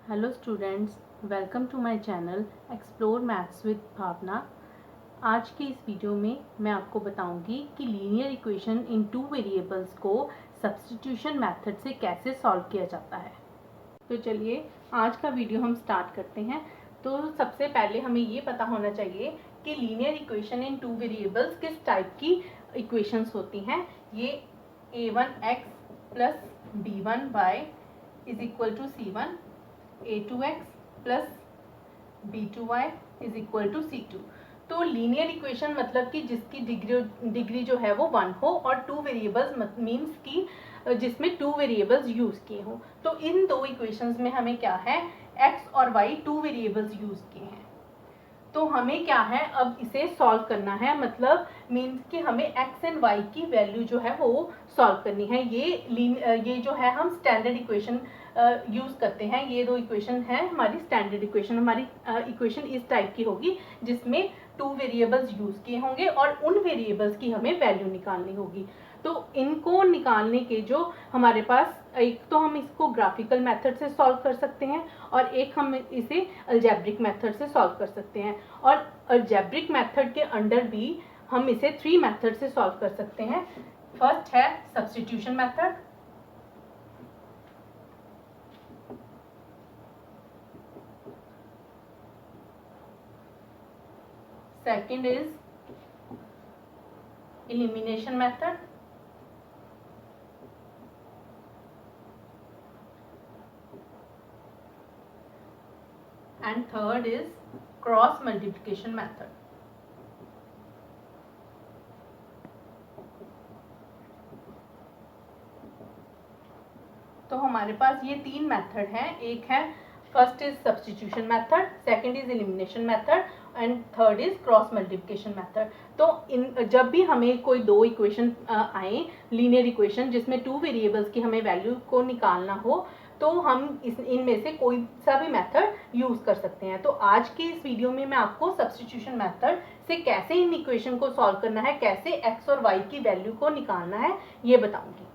Hello students, welcome to my channel explore maths with Bhavana. आज की इस वीडियो में मैं आपको बताऊंगी कि linear equation in two variables को सब्स्टिट्यूशन मेथड से कैसे सॉल्व किया जाता है। तो चलिए आज का वीडियो हम स्टार्ट करते हैं। तो सबसे पहले हमें ये पता होना चाहिए कि linear equation in two variables किस टाइप की इक्वेशंस होती हैं। ये a1x plus b1y is equal to c1, a2x plus b2y is equal to c2। तो लीनियर इक्वेशन मतलब कि जिसकी डिग्री जो है वो 1 हो और टू वेरिएबल्स मीन्स कि जिसमें टू वेरिएबल्स यूज किए हों। तो इन दो इक्वेशंस में हमें क्या है, x और y टू वेरिएबल्स यूज किए हैं। तो हमें क्या है, अब इसे सॉल्व करना है, मतलब मीन्स कि हमें x एंड y की वैल्यू जो है वो सॉल्व करनी है। ये जो है हम स्टैंडर्ड इक्वेशन यूज करते हैं। ये दो इक्वेशन है हमारी स्टैंडर्ड इक्वेशन। हमारी इक्वेशन इस टाइप की होगी जिसमें टू वेरिएबल्स यूज किए होंगे और उन वेरिएबल्स की हमें वैल्यू निकालनी होगी। तो इनको निकालने के जो हमारे पास, एक तो हम इसको ग्राफिकल मेथड से सॉल्व कर सकते हैं और एक हम इसे अलजेब्रिक मेथड से सॉल्व कर सकते हैं। और अलजेब्रिक मेथड के अंडर भी हम इसे 3 मेथड से सॉल्व कर सकते हैं। फर्स्ट है substitution method, second is elimination method, and third is cross multiplication method. तो हमारे पास ये 3 मेथड हैं। एक है first is substitution method, second is elimination method and third is cross multiplication method. तो जब भी हमें कोई दो इक्वेशन आए, लीनियर इक्वेशन जिसमें टू वेरिएबल्स की हमें वैल्यू को निकालना हो, तो हम इनमें से कोई सा भी मेथड यूज कर सकते हैं। तो आज के इस वीडियो में मैं आपको सब्स्टिट्यूशन मेथड से कैसे इन इक्वेशन को सॉल्व करना है, कैसे एक्स और वाई की वैल्यू को निकालना है, ये बताऊंगी।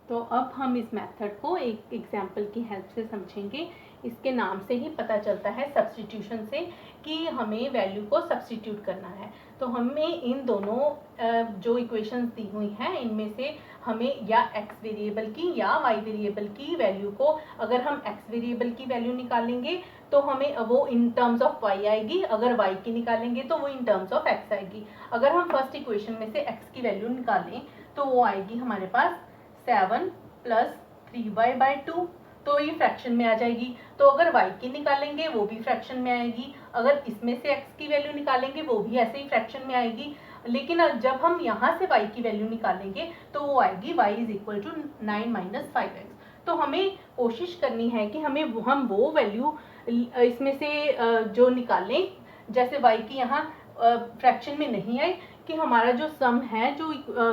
तो अब हम इस मेथड को एक एग्जाम्पल की हेल्प से समझेंगे। इसके नाम से ही पता चलता है सब्स्टिट्यूशन से कि हमें वैल्यू को सब्स्टिट्यूट करना है। तो हमें इन दोनों जो इक्वेशंस दी हुई हैं इनमें से हमें या x वेरिएबल की या y वेरिएबल की वैल्यू को, अगर हम x वेरिएबल की वैल्यू निकालेंगे तो हमें वो इन टर्म्स ऑफ y आएगी, अगर y की निकालेंगे तो वो इन टर्म्स ऑफ x आएगी। अगर हम फर्स्ट इक्वेशन में से x की वैल्यू निकालें तो वो आएगी हमारे पास 7 प्लस 3y/2, तो ये फ्रैक्शन में आ जाएगी। तो अगर y की निकालेंगे वो भी फ्रैक्शन में आएगी, अगर इसमें से x की वैल्यू निकालेंगे वो भी ऐसे ही फ्रैक्शन में आएगी। लेकिन जब हम यहाँ से y की वैल्यू निकालेंगे तो वो आएगी y is equal to 9 - 5x। तो हमें कोशिश करनी है कि हम वो वैल्यू इसमें से जो निकालें, जैसे y की यहाँ फ्रैक्शन में नहीं आए, कि हमारा जो सम है जो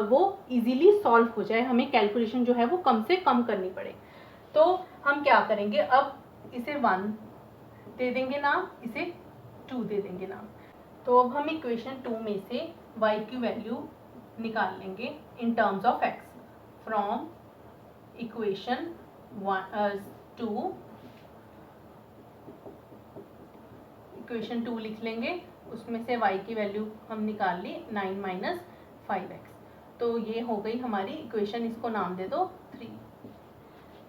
वो इजीली सॉल्व हो जाए, हमें कैलकुलेशन जो है वो कम से कम करनी पड़े। तो हम क्या करेंगे, अब इसे 1 दे देंगे नाम, इसे 2 दे देंगे नाम। तो अब हम इक्वेशन 2 में से y की वैल्यू निकाल लेंगे in terms of x from equation 2। Equation 2 लिख लेंगे, उसमें से y की वैल्यू हम निकाल ली 9 - 5x। तो ये हो गई हमारी इक्वेशन, इसको नाम दे दो 3।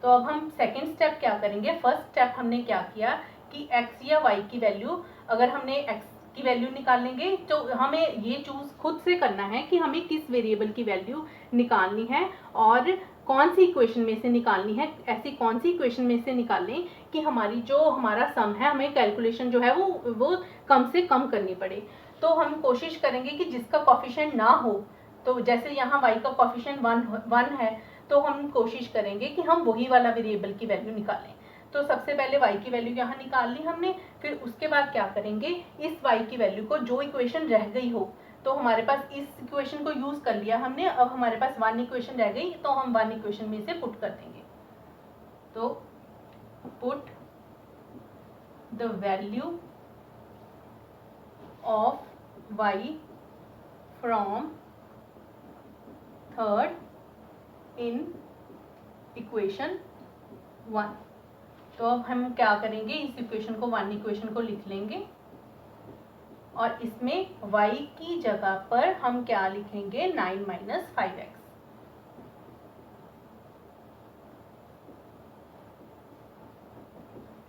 तो अब हम सेकेंड स्टेप क्या करेंगे। फर्स्ट स्टेप हमने क्या किया कि x या y की वैल्यू, अगर हमने x की वैल्यू निकालेंगे तो हमें ये चूज खुद से करना है कि हमें किस वेरिएबल की वैल्यू निकालनी है और कौन सी इक्वेशन में से निकालनी है। ऐसी कौन सी इक्वेशन में से निकालें कि हमारी जो हमारा सम है, हमें कैलकुलेशन जो है वो कम से कम करनी पड़े। तो हम कोशिश करेंगे कि जिसका कॉफिशिएंट ना हो, तो जैसे यहाँ y का कॉफिशिएंट 1 है, तो हम कोशिश करेंगे कि हम वही वाला वेरिएबल की वैल्यू निकालें। तो सबसे पहले y की वैल्यू यहाँ निकाल ली हमने, फिर उसके बाद क्या करेंगे, इस y की वैल्यू को, जो इक्वेशन रह गई हो, तो हमारे पास इस इक्वेशन को यूज कर लिया हमने, अब हमारे पास 1 इक्वेशन रह गई, तो हम 1 इक्वेशन में से पुट कर देंगे। तो put the value of y from third in equation 1। तो अब हम क्या करेंगे, इस इक्वेशन को 1 इक्वेशन को लिख लेंगे और इसमें y की जगह पर हम क्या लिखेंगे 9 - 5x।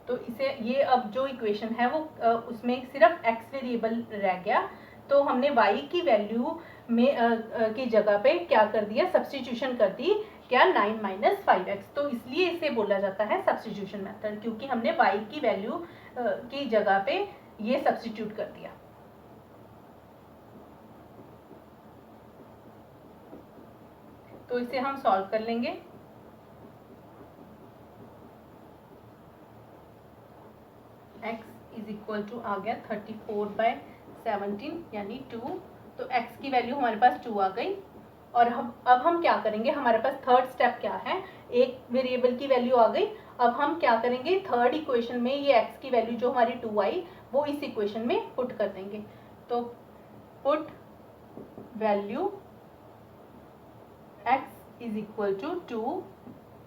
तो इसे ये अब जो इक्वेशन है वो उसमें सिर्फ x वेरिएबल रह गया, तो हमने y की वैल्यू में की जगह पे क्या कर दिया, सब्स्टिट्यूशन कर दी, क्या 9 - 5x। तो इसलिए इसे बोला जाता है सब्स्टिट्यूशन मेथड, क्योंकि हमने y की वैल्यू की जगह पे ये सब्स्टिट्यूट कर दिया। तो इसे हम सॉल्व कर लेंगे। x इज इक्वल टू आ गया 34/17 यानी 2। तो x की वैल्यू हमारे पास 2 आ गई। और अब हम क्या करेंगे, हमारे पास थर्ड स्टेप क्या है, एक वेरिएबल की वैल्यू आ गई। अब हम क्या करेंगे, थर्ड इक्वेशन में ये x की वैल्यू जो हमारी 2 आई वो इस इक्वेशन में पुट कर देंगे। तो put value x is equal to 2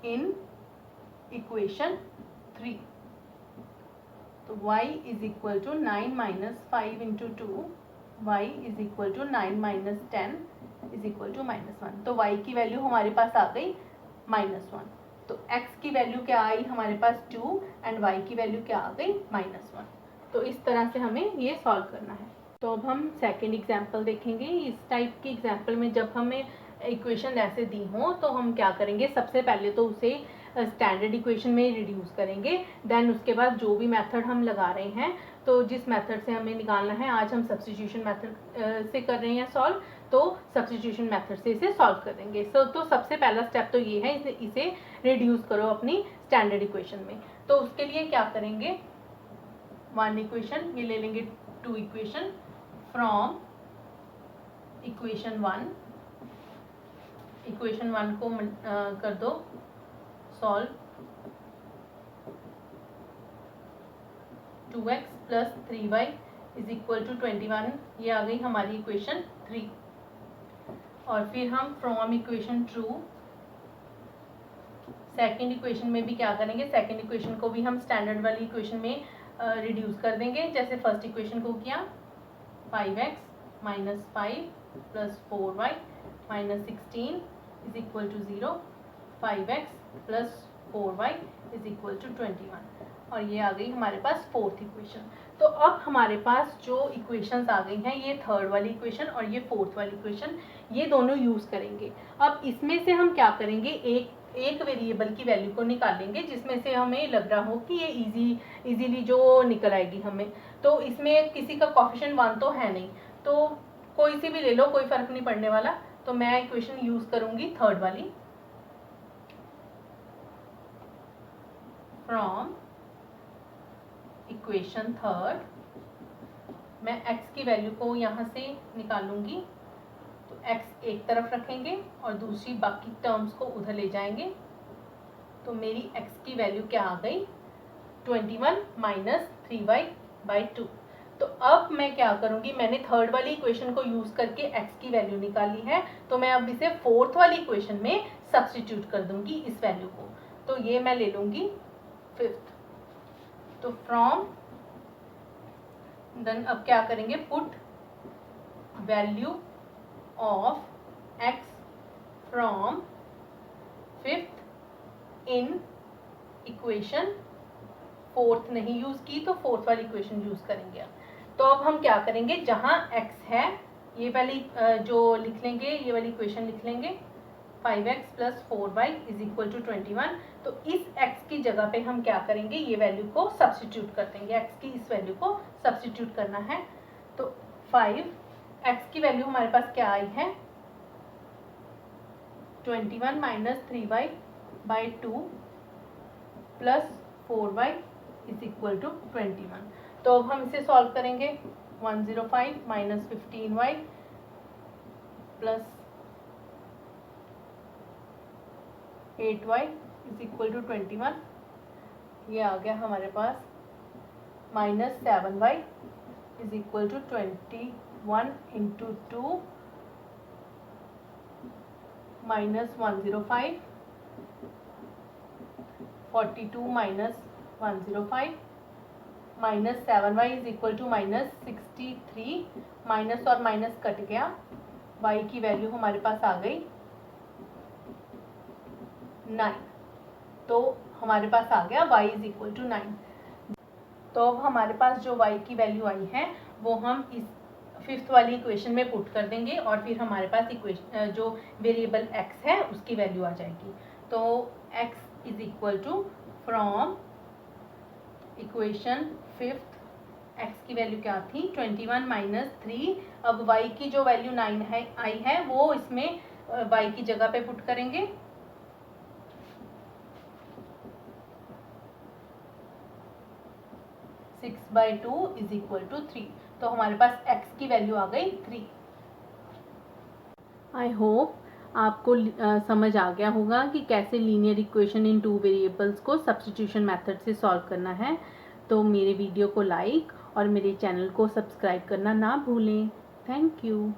in equation 3। तो y is equal to 9 - 5 into 2, y is equal to 9 - 10 is equal to -1। तो y की वैल्यू हमारे पास आ गई -1। तो x की वैल्यू क्या आई हमारे पास 2 एंड y की वैल्यू क्या आ गई -1। तो इस तरह से हमें ये सॉल्व करना है। तो अब हम सेकेंड एग्जाम्पल देखेंगे। इस टाइप की एग्जाम्पल में जब हमें इक्वेशन ऐसे दी हो तो हम क्या करेंगे, सबसे पहले तो उसे स्टैंडर्ड इक्वेशन में रिड्यूस करेंगे, देन उसके बाद जो भी मेथड हम लगा रहे हैं, तो जिस मेथड से हमें निकालना है, आज हम सब्स्टिट्यूशन मेथड से कर रहे हैं सॉल्व, तो सब्स्टिट्यूशन मेथड से इसे सॉल्व करेंगे। तो सबसे पहला स्टेप तो ये है, इसे रिड्यूस करो अपनी स्टैंडर्ड इक्वेशन में। तो उसके लिए क्या करेंगे, 1 इक्वेशन ये ले लेंगे, 2 इक्वेशन फ्रॉम इक्वेशन 1। इक्वेशन 1 को कर दो solve, 2x plus 3y is equal to 21, ये आ गई हमारी इक्वेशन 3। और फिर हम फ्रॉम इक्वेशन 2 सेकेंड इक्वेशन में भी क्या करेंगे, सेकेंड इक्वेशन को भी हम स्टैंडर्ड वाली इक्वेशन में रिड्यूस कर देंगे, जैसे फर्स्ट इक्वेशन को किया, 5x - 5 plus 4y - 16 is equal to 0, 5x plus 4y is equal to 21। और ये आ गई हमारे पास फोर्थ इक्वेशन। तो अब हमारे पास जो इक्वेशंस आ गई हैं, ये थर्ड वाली इक्वेशन और ये फोर्थ वाली इक्वेशन, ये दोनों यूज़ करेंगे। अब इसमें से हम क्या करेंगे, एक वेरिएबल की वैल्यू को निकालेंगे जिसमें से हमें लग रहा हो कि ये इजीली जो निकल आएगी हमें। तो इसमें किसी का कोफिशिएंट 1 तो है नहीं, तो कोई सी भी ले लो, कोई फ़र्क नहीं पड़ने वाला। तो मैं इक्वेशन यूज़ करूँगी थर्ड वाली, फ्रॉम इक्वेशन थर्ड। मैं x की वैल्यू को यहाँ से निकालूंगी, तो x एक तरफ रखेंगे और दूसरी बाकी टर्म्स को उधर ले जाएंगे। तो मेरी x की वैल्यू क्या आ गई, 21 - 3y/2। तो अब मैं क्या करूँगी, मैंने थर्ड वाली इक्वेशन को यूज़ करके x की वैल्यू निकाली है, तो मैं अब इसे फोर्थ वाली इक्वेशन में सब्स्टिट्यूट कर दूंगी इस वैल्यू को। तो ये मैं ले लूँगी फिफ्थ। तो फ्रॉम देन अब क्या करेंगे, put value of x from fifth in equation fourth नहीं यूज़ की, तो फोर्थ वाली इक्वेशन यूज़ करेंगे। तो अब हम क्या करेंगे, जहाँ x है ये वाली जो लिख लेंगे, ये वाली इक्वेशन लिख लेंगे, 5x plus 4y is equal to 21। तो इस x की जगह पे हम क्या करेंगे, ये वैल्यू को सब्स्टिट्यूट कर देंगे, x की इस वैल्यू को सब्स्टिट्यूट करना है। तो 5x की वैल्यू हमारे पास क्या आई है, 21 - 3y/2 plus 4y is equal to 21। तो अब हम इसे सॉल्व करेंगे, 105 - 15y plus 8y is equal to 21। ये आ गया हमारे पास -7y is equal to 21 into 2 -105, 42 - 105 minus 7y is equal to minus 63, minus और माइनस कट गया, y की वैल्यू हमारे पास आ गई 9, तो हमारे पास आ गया y इज इक्वल टू 9। तो अब हमारे पास जो y की वैल्यू आई है वो हम इस फिफ्थ वाली इक्वेशन में पुट कर देंगे और फिर हमारे पास इक्वेशन जो वेरिएबल x है उसकी वैल्यू आ जाएगी। तो x is equal to from equation fifth, x की वैल्यू क्या थी 21 माइनस 3, अब y की जो वैल्यू 9 है आई है वो इसमें y की जगह पे पुट करेंगे। Six by two is equal to 3, तो हमारे पास x की वैल्यू आ गई 3। आई होप आपको समझ आ गया होगा कि कैसे लीनियर इक्वेशन इन 2 वेरिएबल्स को सब्स्टिट्यूशन मेथड से सॉल्व करना है। तो मेरे वीडियो को लाइक और मेरे चैनल को सब्सक्राइब करना ना भूलें। Thank you.